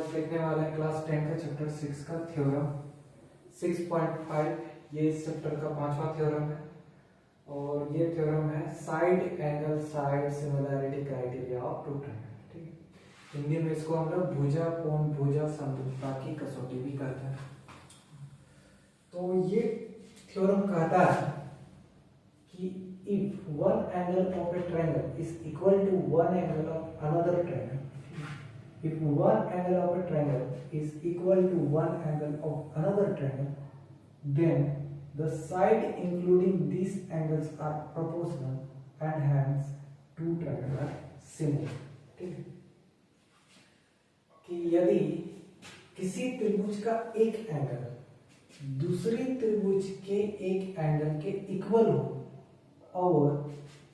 आज देखने वाले हैं क्लास 10 का चैप्टर 6 का थ्योरम 6.5। ये इस चैप्टर का 5वां थ्योरम है और ये थ्योरम है side angle side similarity criteria of two triangle. ठीक है, हिंदी में इसको हम लोग भुजा कोण भुजा समरूपता की कसौटी भी करते हैं। तो ये थ्योरम कहता है कि if one angle of a triangle is equal to one angle of another triangle, if one angle of a triangle is equal to one angle of another triangle, then the side including these angles are proportional and hence two triangles are similar। ठीक है, कि यदि किसी त्रिभुज का एक angle दूसरी त्रिभुज के एक एंगल के इक्वल हो और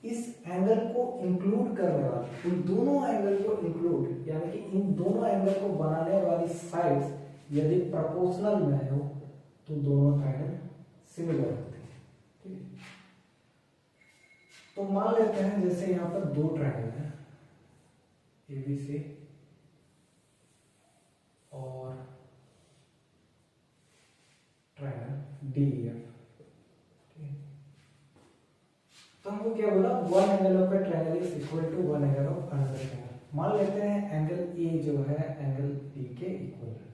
इस एंगल को इंक्लूड करने वाले इन दोनों एंगल को इंक्लूड यानी कि इन दोनों एंगल को बनाने वाली साइड्स यदि प्रोपोर्शनल में हो तो दोनों ट्रायंगल सिमिलर होते हैं। ठीक है, तो मान लेते हैं जैसे यहां पर दो ट्रायंगल हैं ABC और ट्रायंगल DEF। तो हमको क्या बोला, one angle of a triangle is equal to one angle of another triangle. मान लेते हैं एंगल ए जो है एंगल बी के इक्वल है,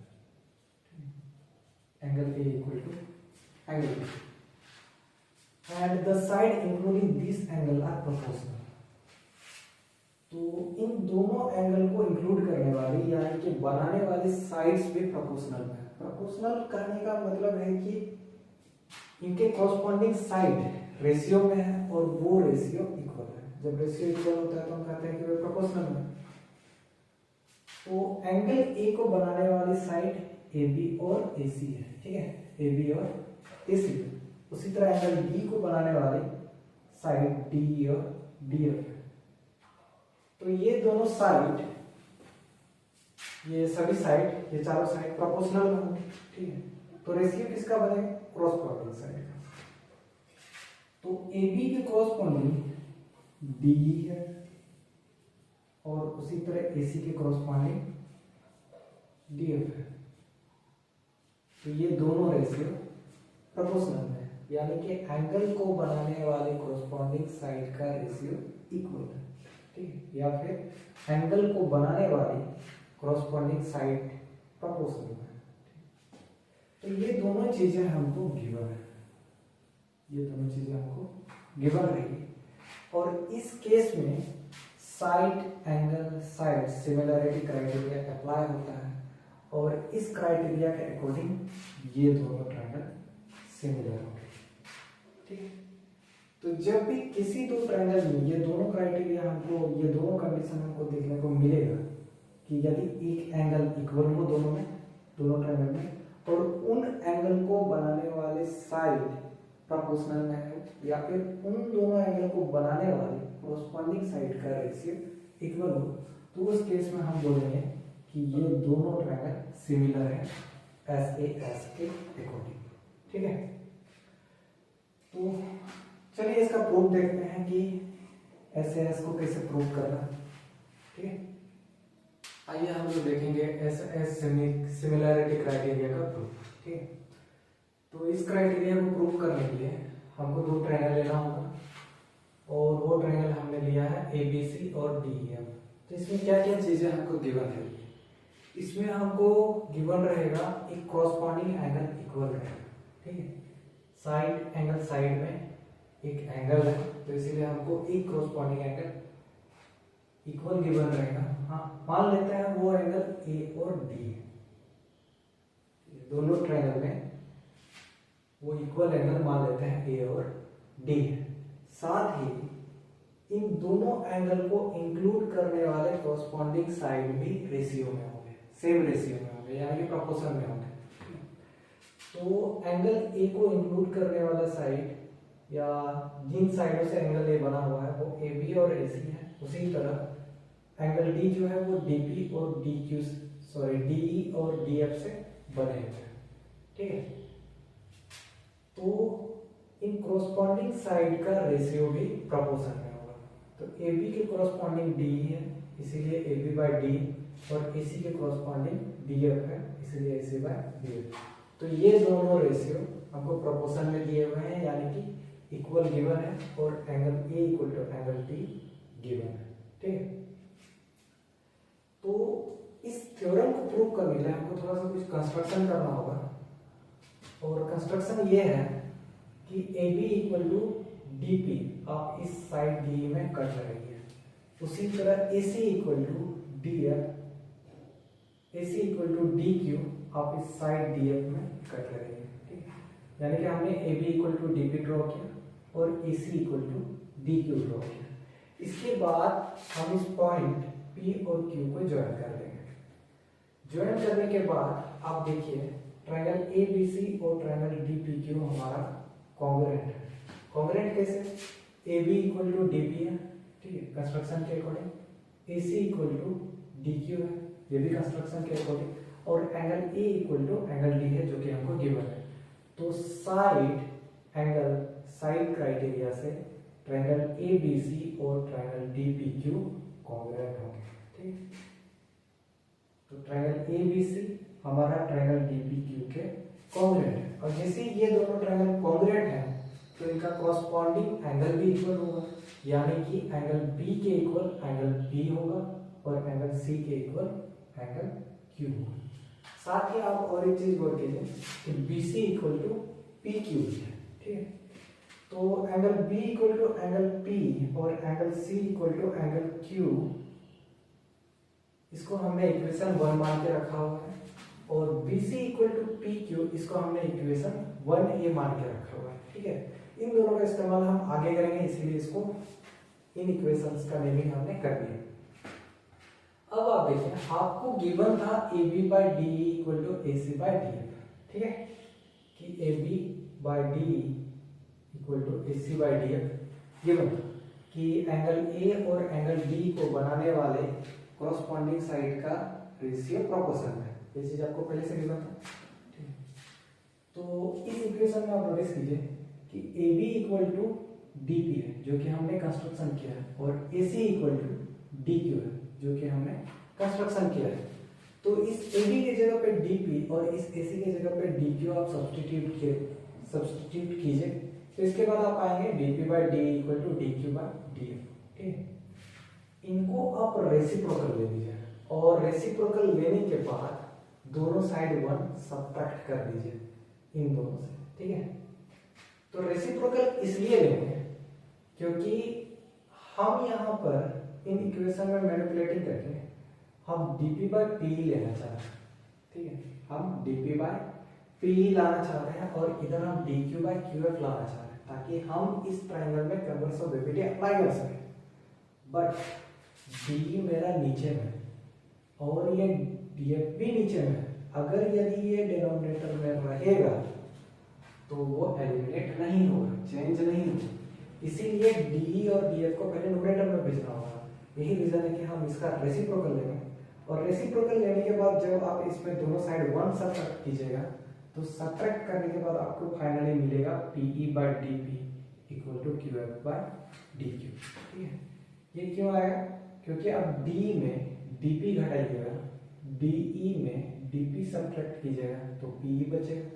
angle A equal to angle B and the side including this angle are proportional. तो इन दोनों एंगल को इंक्लूड करने वाली यानी कि बनाने वाली साइड्स भी प्रोपोर्शनल है। प्रोपोर्शनल कहने का मतलब है कि इनके कॉरस्पॉन्डिंग साइड रेशियो में है और वो रेशियो इक्वल है। जब रेशियो इक्वल होता है तो हम कहते हैं कि वो प्रोपोर्शनल है। तो एंगल ए को बनाने वाली साइड AB और AC है। ठीक है, AB और AC। उसी तरह एंगल बी को बनाने वाली साइड DE और DF है। तो ये दोनों साइड, ये सभी साइड, ये चारों साइड प्रोपोर्शनल होंगे। ठीक है, तो रेशियो किसका बनेगा, क्रॉसपॉन्डिंग साइड का। तो AB के क्रॉसपॉन्डिंग DE है और उसी तरह AC के क्रॉसपॉन्डिंग DF है। तो ये दोनों रेशियो प्रोपोर्शनल है यानी कि एंगल को बनाने वाले क्रॉसपॉन्डिंग साइड का रेशियो इक्वल है। ठीक है, या फिर एंगल को बनाने वाली क्रॉसपॉन्डिंग साइड प्रोपोर्शनल है। तो ये दोनों चीजें हमको गिवन है, ये दोनों चीजें हमको गिवन रही और इस केस में side angle side similarity criteria apply होता है और इस क्राइटेरिया के अकॉर्डिंग ये दोनों ट्रायंगल सिमिलर होंगे। ठीक है, तो जब भी किसी दो ट्रायंगल में ये दोनों क्राइटेरिया हमको, ये दोनों कंडीशन हमको देखने को मिलेगा कि यदि एक एंगल इक्वल हो दोनों में, दोनों ट्रायंगल में, और उन एंगल को बनाने वाले साइड प्रोपोर्शनल में है या फिर उन दोनों एंगल को बनाने वाले कॉरस्पॉन्डिंग साइड का रेशियो इक्वल हो, तो उस केस में हम बोलेंगे कि ये दोनों ट्रायंगल सिमिलर है SAS के अकॉर्डिंग। ठीक है, तो चलिए इसका प्रूफ देखते हैं कि SAS को कैसे प्रूव करना। ठीक है, आइए हम लोग देखेंगे SAS सिमिलैरिटी क्राइटेरिया का प्रूफ। ठीक है, तो इस क्राइटेरिया को प्रूव करने के लिए हमको दो ट्रायंगल लेना होगा और वो ट्रायंगल हमने लिया है ABC और DEF। तो इसमें क्या क्या चीजें हमको गिवन है, इसमें हमको गिवन रहेगा एक कॉरस्पॉन्डिंग एंगल इक्वल रहेगा। ठीक है, साइड एंगल साइड में एक एंगल है तो इसीलिए हमको एक कॉरस्पॉन्डिंग एंगल इक्वल गिवन रहेगा। हाँ, मान लेते हैं वो एंगल A और D है, दोनों ट्रायंगल में वो इक्वल एंगल मान लेते हैं A और D है। साथ ही इन दोनों एंगल को इंक्लूड करने वाले कॉरस्पॉन्डिंग साइड भी रेशियो में होंगे, सेम रेशियो में होंगे यानी कि प्रोपोर्शन में होंगे। तो एंगल A को इंक्लूड करने वाला साइड या जिन साइडों से एंगल A बना हुआ है वो AB और AC है। उसी तरह एंगल D जो है वो DP और DE और DF से बने हुए हैं। ठीक है, तो इन कॉरस्पॉन्डिंग साइड का रेशियो भी प्रोपोर्शन में होगा। तो AB के कॉरस्पॉन्डिंग DE है, इसीलिए ए बी बाई डी, और AC के कॉरस्पॉन्डिंग DF है, इसीलिए AC बाई DF। तो ये दोनों रेशियो हमको प्रोपोर्शन में दिए हुए हैं, यानी कि इक्वल गिवन है, और angle A equal to angle T given है। ठीक है, तो इस थ्योरम को प्रूव करने के लिए हमको थोड़ा सा कुछ कंस्ट्रक्शन करना होगा, और कंस्ट्रक्शन ये है कि AB इक्वल टू DP आप इस साइड डी में कट रहेगी, उसी तरह AC equal to DF, AC equal to DQ आप इस साइड DF में कट रहेगी। ठीक है, यानी कि हमने AB equal to DP draw किया और AC equal to DQ draw किया। इसके बाद हम इस पॉइंट P और Q को ज्वाइन कर देंगे। ज्वाइन करने के बाद आप देखिए ट्रायंगल ABC और ट्रायंगल DPQ हमारा कॉन्ग्रुएंट है। कॉन्ग्रुएंट कैसे? AB इक्वल टू DP है, ठीक है, कंस्ट्रक्शन के according, AC equal to DQ है, ये भी कंस्ट्रक्शन के अकॉर्डिंग, और angle A equal to angle D है जो कि हमको गिवन है। तो साइड क्राइटेरिया से ट्रायंगल ABC और ट्रायंगल DPQ कॉन्ग्रुएंट होंगे। ठीक, तो ट्रायंगल ABC हमारा ट्रायंगल DPQ के कॉन्ग्रुएंट है, और जैसे ये दोनों ट्रायंगल कॉन्ग्रुएंट हैं तो इनका कॉरस्पॉन्डिंग एंगल भी इक्वल होगा, यानी कि एंगल B के इक्वल एंगल B होगा और एंगल C के इक्वल एंगल Q होगा। साथ ही आप और एक चीज गौर कीजिए कि BC इक्वल टू PQ है। ठीक है, तो angle B equal to angle P और angle C equal to angle Q, इसको हमने इक्वेशन 1 मान के रखा हुआ है, और BC इक्वल टू PQ इसको हमने इक्वेशन 1A मान के रखा हुआ है। ठीक है, इन दोनों का इस्तेमाल हम आगे करेंगे, इसीलिए इसको इन इक्वेशंस का नेमिंग हमने कर दिया। अब आप देखिए आपको गिवन था AB by D equal to AC by DF। ठीक है, कि AB by D equal to AC by DF given था कि एंगल A और एंगल D को बनाने वाले कॉरस्पॉन्डिंग साइड का रेशियो प्रोपोर्शन है। ये चीज आपको पहले से गिवन था। ठीक है, तो इस इक्वेशन में आप नोटिस कीजिए कि AB इक्वल टू DP है जो कि हमने कंस्ट्रक्शन किया है, और AC इक्वल टू DQ है जो कि हमने कंस्ट्रक्शन किया है। तो इस AB की जगह पे DP और इस AC की जगह पे DQ आप सब्स्टिट्यूट कीजिए, तो इसके बाद आप आएंगे DP by D equal to DQ by DF। ठीक है, इनको आप रेसिप्रोकल ले लीजिए, और रेसिप्रोकल लेने के बाद दोनों साइड 1 सब्ट्रैक्ट कर दीजिए इन दोनों से। ठीक है, तो रेसिप्रोकल इसलिए लेंगे क्योंकि हम यहाँ पर इन इक्वेशन में मैनिपुलेटिंग करके हम dp बाई p लेना चाह रहे हैं। ठीक है, हम dp बाई p लाना चाह रहे हैं, और इधर हम dq बाई qf लाना चाह रहे हैं, ताकि हम इस ट्रायंगल में कन्वर्स ऑफ वेबिलिटी अप्लाई कर सकें। बट d मेरा नीचे में और ये df भी नीचे में, अगर यदि ये डिनोमिनेटर में रहेगा तो वो एलिमिनेट नहीं होगा, चेंज नहीं होगा, इसीलिए डी और डीएफ को पहले न्यूमरेटर में भेजना होगा। यही रीजन है कि हम इसका रेसिप्रोकल लेंगे, और रेसिप्रोकल लेने के बाद जब आप इसमें दोनों साइड 1 सब्ट्रैक्ट कीजिएगा, तो सब्ट्रैक्ट करने के बाद आपको फाइनली मिलेगा PE by DP equal to QF by DQ। ठीक है, ये क्यों आएगा? क्योंकि अब D में DP घटाइएगा, DE में DP सब्ट्रैक्ट कीजिएगा तो PE बचेगा,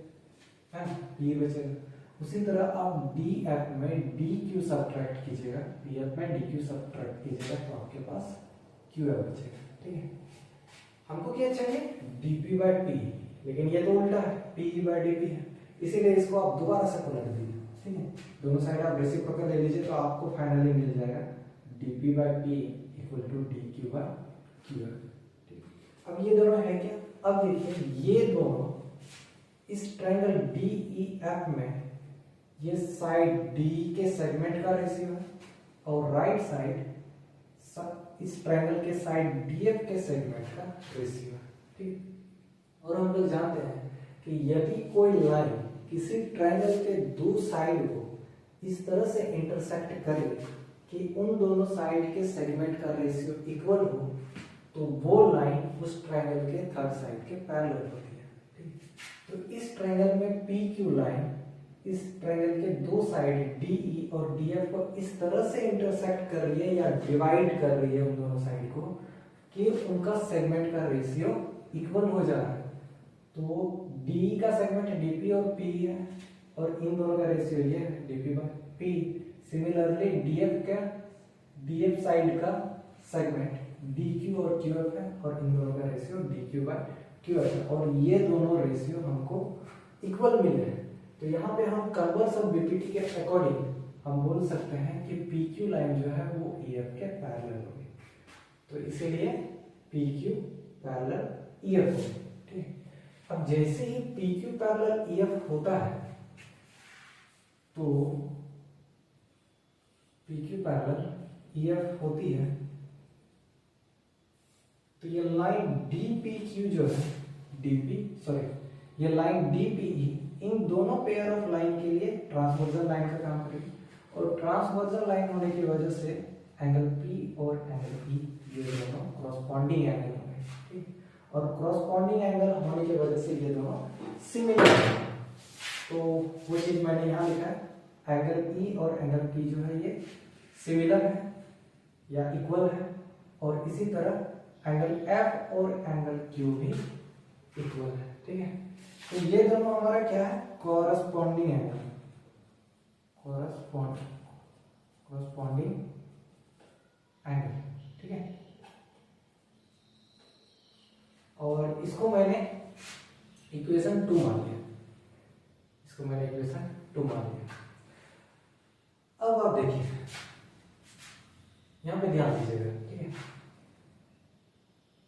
है ना, PE बचेगा। उसी तरह आप DF में DQ सब्ट्रैक्ट कीजिएगा, PF में DQ सब्ट्रैक्ट कीजिएगा, तो आपके पास QF बचेगा। ठीक है, हमको क्या चाहिए? DP बाई P, लेकिन ये तो उल्टा है, PE बाई DP है, इसीलिए इसको आप दोबारा से पलट दीजिए। ठीक है, दोनों साइड आप रेसिप्रोकल ले लीजिए, तो आपको फाइनली मिल जाएगा DP by P equal to DQ by QF। ठीक, अब ये दोनों है क्या? अब देखिए ये दोनों इस ट्रायंगल DEF में ये साइड D के सेगमेंट का रेशियो है, और राइट साइड इस ट्रायंगल के साइड DF के सेगमेंट का रेशियो है। ठीक, और हम लोग जानते हैं कि यदि कोई लाइन किसी ट्रायंगल के दो साइड को इस तरह से इंटरसेक्ट करे कि उन दोनों साइड के सेगमेंट का रेशियो इक्वल हो, तो वो लाइन उस ट्रायंगल के थर्ड साइड के पैरेलल होती है। ठीक, तो इस ट्रायंगल में PQ लाइन इस ट्रायंगल के दो साइड DE और DF को इस तरह से इंटरसेक्ट कर रही है या डिवाइड कर रही है उन दोनों साइड को, कि उनका सेगमेंट का रेशियो इक्वल हो जा रहा है। तो डी का सेगमेंट डीपी और पी है और इन दोनों का रेशियो ये है DP by P. Similarly DF side का सेगमेंट डीक्यू और क्यूएफ है और इन दोनों का रेशियो डीक्यू बाय क्यूएफ है और ये दोनों रेशियो हमको इक्वल मिले हैं। तो यहाँ पे हम कन्वर्स ऑफ बीपीटी के अकॉर्डिंग हम बोल सकते हैं कि पीक्यू लाइन जो है वो ईएफ के पैरेलल होगी। तो इसीलिए पीक्यू पैरेलल ईएफ होगी। ठीक, अब जैसे ही पीक्यू पैरेलल ईएफ होता है तो पीक्यू पैरेलल ईएफ होती है तो ये लाइन डीपीक्यू जो है ये लाइन डीपीई इन दोनों पेयर ऑफ लाइन के लिए ट्रांसवर्जन लाइन का काम करेगी और ट्रांसवर्जन लाइन होने की वजह से एंगल पी और एंगल ई ये दोनों कॉरस्पॉन्डिंग एंगल होंगे। ठीक, और कॉरस्पॉन्डिंग एंगल होने की वजह से ये दोनों सिमिलर है। तो वो चीज मैंने यहाँ लिखा है, एंगल ई और एंगल पी जो है ये सिमिलर है या इक्वल है और इसी तरह एंगल एफ और एंगल क्यू भी इक्वल है। ठीक है, तो ये दोनों हमारा क्या है, कॉरस्पॉन्डिंग एंगल, कॉरस्पॉन्डिंग एंगल। ठीक है, और इसको मैंने इक्वेशन 2 मान लिया, अब आप देखिए यहां पे ध्यान दीजिएगा। ठीक है,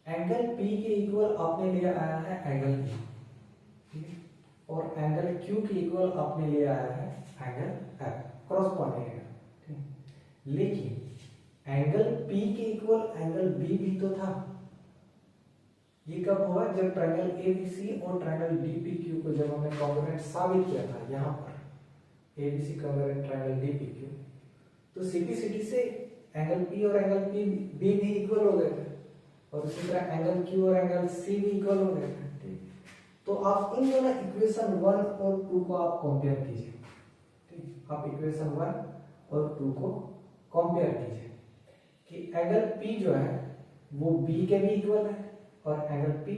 एंगल P के इक्वल आपने लिया आया है एंगल E, ठीक है, और एंगल Q के इक्वल आपने लिया आया है एंगल F, कॉरस्पॉन्डिंग एंगल। ठीक है, लेकिन एंगल P के इक्वल एंगल B भी तो था। ये कब हुआ, जब ट्रायंगल ABC और ट्रायंगल DPQ को जब हमने कॉन्ग्रुएंट साबित किया था, यहाँ पर ABC कॉन्ग्रुएंट ट्रायंगल DPQ, तो सिटी से एंगल P और एंगल B भी इक्वल हो गए थे और इसी तरह एंगल Q और एंगल C भी इक्वल हो गए थे। ठीक, तो आप इन दोनों इक्वेशन 1 और 2 को आप कंपेयर कीजिए। ठीक, आप इक्वेशन 1 और 2 को कंपेयर कीजिए कि एंगल P जो है वो B के भी इक्वल है और एंगल P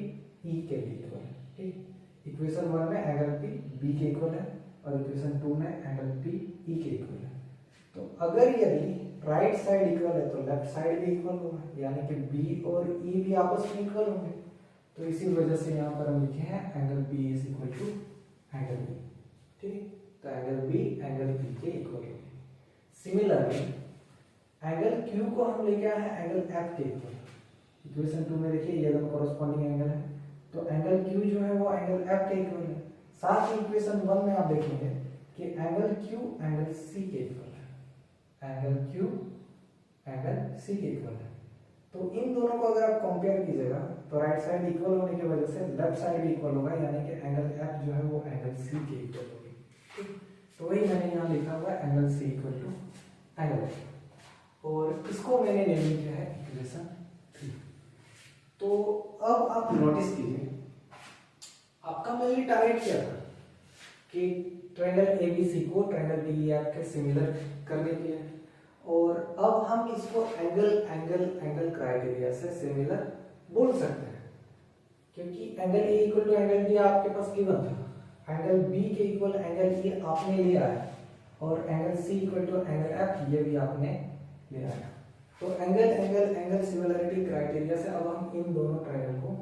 E के भी इक्वल है। ठीक, इक्वेशन 1 में एंगल P B के इक्वल है और इक्वेशन 2 में एंगल P E के इक्वल है। तो अगर यदि राइट साइड इक्वल है तो लेफ्ट साइड भी इक्वल होगा, यानी कि B और E भी आपस में इक्वल होंगे। तो इसी वजह से यहाँ पर हम लिखे हैं angle B is equal to angle B। ठीक है, तो एंगल B एंगल P के इक्वल होंगे। सिमिलरली एंगल Q को हम लेके आए हैं एंगल F के इक्वल। इक्वेशन 2 में देखिए ये दोनों कॉरस्पॉन्डिंग एंगल है, तो एंगल Q जो है वो एंगल F के इक्वल है। साथ ही इक्वेशन 1 में आप देखेंगे कि एंगल Q एंगल C के इक्वल है, एंगल Q एंगल C के इक्वल है। तो इन दोनों को अगर आप कंपेयर कीजिएगा तो राइट साइड इक्वल होने की वजह से लेफ्ट साइड भी इक्वल होगा, यानी कि एंगल F जो है वो एंगल C के इक्वल होगी। ठीक, तो वही मैंने यहाँ लिखा हुआ है angle C equal to angle F और इसको मैंने ले लिया है इक्वेशन 3। तो अब आप नोटिस कीजिए, आपका मेनली टारगेट क्या था कि ट्रायंगल ABC को ट्रायंगल DEF के सिमिलर करने के लिए, और अब हम इसको एंगल क्राइटेरिया से सिमिलर बोल सकते हैं, क्योंकि angle A equal to angle B आपके पास गिवन था, एंगल B के इक्वल एंगल E आपने लिया है और angle C equal to angle F ये भी आपने लिया है। तो एंगल सिमिलरिटी क्राइटेरिया से अब हम इन दोनों ट्रायंगल को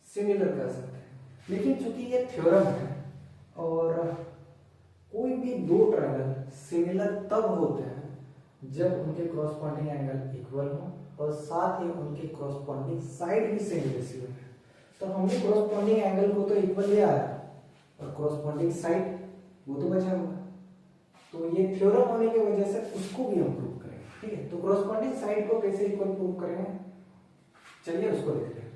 सिमिलर कर सकते हैं। लेकिन चूंकि ये थ्योरम है और कोई भी दो ट्रायंगल सिमिलर तब होते हैं जब उनके कॉरस्पॉन्डिंग एंगल इक्वल हो और साथ ही उनके कॉरस्पॉन्डिंग साइड भी सेम रेशियो है। तो हमने कॉरस्पॉन्डिंग एंगल को तो इक्वल लिया है और कॉरस्पॉन्डिंग साइड वो तो बचा हुआ, तो ये थ्योरम होने की वजह से उसको भी हम प्रूव करेंगे। ठीक है, तो कॉरस्पॉन्डिंग साइड को कैसे इक्वल प्रूव करेंगे, चलिए उसको देखते हैं।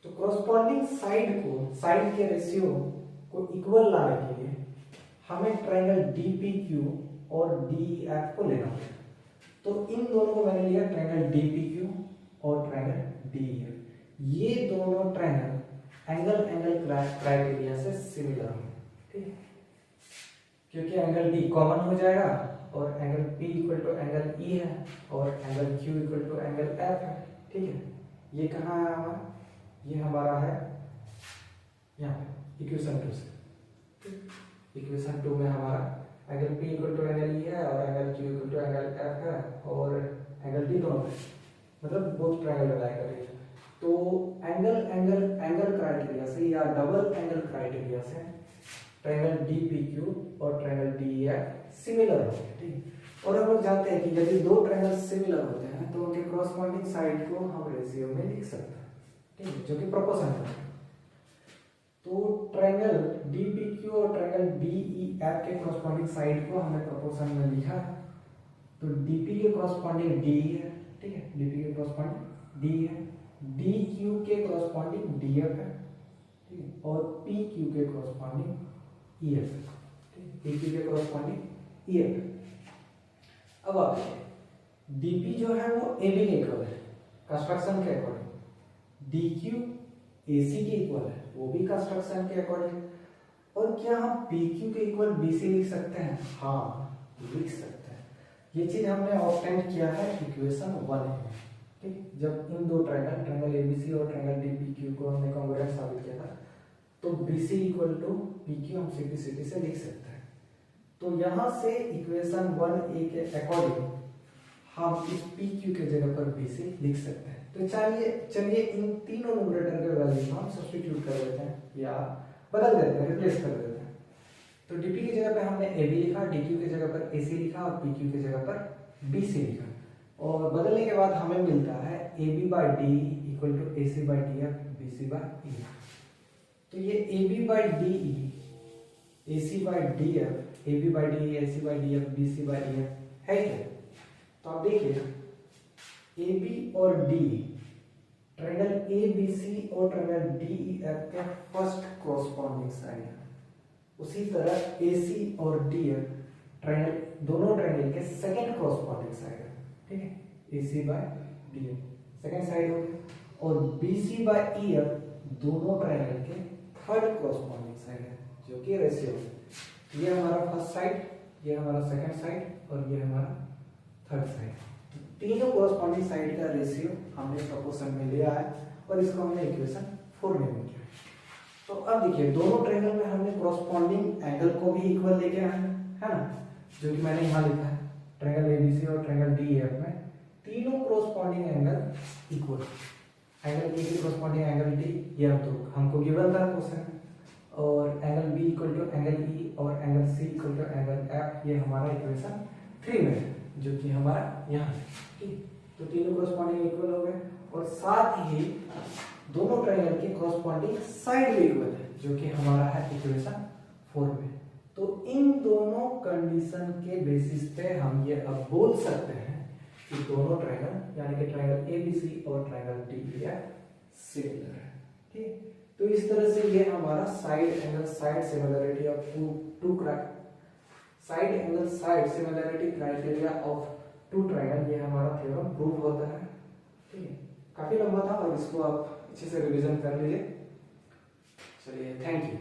तो कॉरस्पॉन्डिंग साइड के रेशियो को इक्वल लाने के लिए हमें ट्रायंगल DPQ और DEF को लेना होगा। तो इन दोनों को मैंने लिया ट्रायंगल DPQ और ट्रायंगल DEF। ये दोनों ट्रायंगल एंगल क्राइटेरिया से सिमिलर होंगे। ठीक है, क्योंकि एंगल D कॉमन हो जाएगा और angle P equal to angle E है और angle Q equal to angle F है। ठीक है, ये कहाँ है हमारा, ये हमारा है यहाँ पे इक्वेशन 2 से। इक्वेशन 2 में हमारा angle P equal to angle E है और angle Q equal to angle F है और एंगल D दोनों है, मतलब बोथ ट्रायंगल अप्लाई कर रही है। तो एंगल क्राइटेरिया से या डबल एंगल क्राइटेरिया से ट्रायंगल DPQ और ट्रायंगल DEF सिमिलर होते हैं, ठीक। और हम लोग जानते हैं कि यदि दो ट्रायंगल सिमिलर होते हैं तो उनके कॉरस्पॉन्डिंग साइड को हम रेशियो में लिख सकते हैं, ठीक, जो कि प्रोपोर्शनल है। तो ट्रायंगल DPQ और ट्रायंगल DEF के कॉरस्पॉन्डिंग साइड को हमने प्रोपोर्शन में लिखा। तो DP के कॉरस्पॉन्डिंग D है, ठीक है, DP के कॉरस्पॉन्डिंग D है, DQ के कॉरस्पॉन्डिंग DF है, ठीक है, और PQ के कॉरस्पॉन्डिंग EF है, ठीक, PQ के कॉरस्पॉन्डिंग EF है। अब आप देखिए DP जो है वो AB के इक्वल है कंस्ट्रक्शन के अकॉर्डिंग, DQ AC के इक्वल है वो भी कंस्ट्रक्शन के अकॉर्डिंग। और क्या हम PQ के इक्वल BC लिख सकते हैं? हाँ, लिख सकते हैं। ये चीज हमने ऑब्टेन किया है इक्वेशन 1 में, ठीक। जब इन दो ट्रायंगल ABC और ट्रायंगल DPQ को हमने कॉन्ग्रुएंट साबित किया था, तो BC इक्वल टू PQ हम सिंपलिसिटी से लिख सकते हैं। तो यहां से इक्वेशन 1A के अकॉर्डिंग हम इस PQ के जगह पर BC लिख सकते हैं। तो चलिए इन तीनों न्यूमरेटर के वैल्यू हम सब्स्टिट्यूट कर देते हैं या बदल देते हैं, रिप्लेस कर देते हैं। तो DP की जगह पे हमने AB लिखा, DQ की जगह पर AC लिखा और PQ की जगह पर BC लिखा। और बदलने के बाद हमें मिलता है AB/D equal to AC/DF BC/E। तो ये AB/DE AC/DF AB/DE AC/DF BC/EF है क्या? तो आप देखिए AB और D ट्रायंगल ABC और ट्रायंगल DEF के फर्स्ट कॉरस्पॉन्डिंग साइड है। उसी तरह AC और DF ट्रायंगल दोनों ट्रायंगल के सेकंड कॉरस्पॉन्डिंग साइड है, ठीक है, AC/DF सेकंड साइड हो गया। और BC/EF दोनों ट्रायंगल के थर्ड कॉरस्पॉन्डिंग साइड है, जो कि रेशियो है। ये हमारा फर्स्ट साइड, ये हमारा सेकंड साइड और ये हमारा थर्ड साइड। तीनों कॉरस्पॉन्डिंग साइड का रेशियो हमने प्रोपोर्शन में लिया है और इसको हमने इक्वेशन 4 में किया। तो अब देखिए दोनों ट्रायंगल में हमने कॉरस्पॉन्डिंग एंगल को भी इक्वल लेके आए हैं, है ना, जो कि मैंने यहाँ लिखा है। ट्रायंगल ABC और ट्रायंगल DEF में तीनों corresponding angle equal. Angle A के कॉरस्पॉन्डिंग एंगल D ये हमको गिवन था क्वेश्चन में, और angle B equal to angle E और angle C equal to angle F ये हमारा इक्वेशन 3 में है, जो कि हमारा यहाँ है, ठीक। तो तीनों कॉरस्पॉन्डिंग इक्वल हो गए और साथ ही दोनों ट्रायंगल के कॉरस्पॉन्डिंग साइड भी इक्वल है, जो कि हमारा है इक्वेशन 4 में। तो इन दोनों कंडीशन के बेसिस पे हम ये अब बोल सकते हैं कि दोनों ट्रायंगल यानी कि ट्रायंगल ABC और ट्रायंगल DEF सिमिलर है, ठीक। तो इस तरह से ये हमारा side angle side similarity of two side angle side similarity criteria of two triangle ये हमारा थ्योरम प्रूव होता है, ठीक है। काफी लंबा था और इसको आप अच्छे से रिवीजन कर लीजिए। चलिए, थैंक यू।